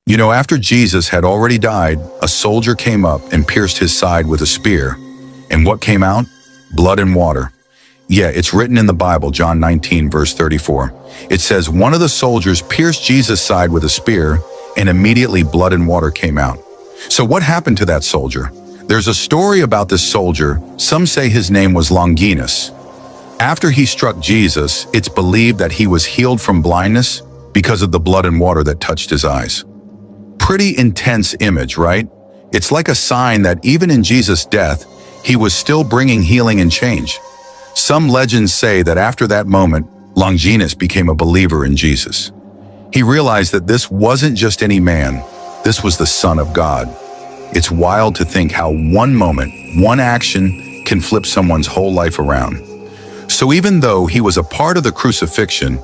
After Jesus had already died, a soldier came up and pierced his side with a spear. And what came out? Blood and water. Yeah, it's written in the Bible, John 19, verse 34. It says, one of the soldiers pierced Jesus' side with a spear, and immediately blood and water came out. So what happened to that soldier? There's a story about this soldier. Some say his name was Longinus. After he struck Jesus, it's believed that he was healed from blindness because of the blood and water that touched his eyes. Pretty intense image, right? It's like a sign that even in Jesus' death, he was still bringing healing and change. Some legends say that after that moment, Longinus became a believer in Jesus. He realized that this wasn't just any man, this was the Son of God. It's wild to think how one moment, one action can flip someone's whole life around. So even though he was a part of the crucifixion,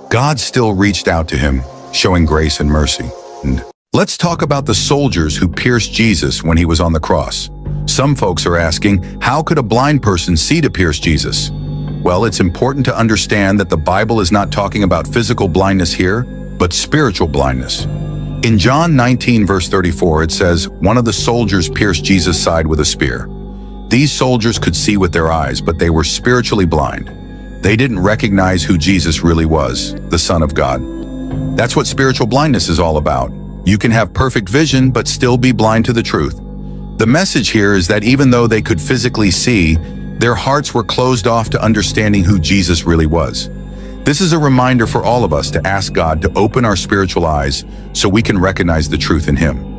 God still reached out to him, showing grace and mercy. And let's talk about the soldiers who pierced Jesus when he was on the cross. Some folks are asking, how could a blind person see to pierce Jesus? Well, it's important to understand that the Bible is not talking about physical blindness here, but spiritual blindness. In John 19, verse 34, it says, one of the soldiers pierced Jesus' side with a spear. These soldiers could see with their eyes, but they were spiritually blind. They didn't recognize who Jesus really was, the Son of God. That's what spiritual blindness is all about. You can have perfect vision, but still be blind to the truth. The message here is that even though they could physically see, their hearts were closed off to understanding who Jesus really was. This is a reminder for all of us to ask God to open our spiritual eyes so we can recognize the truth in Him.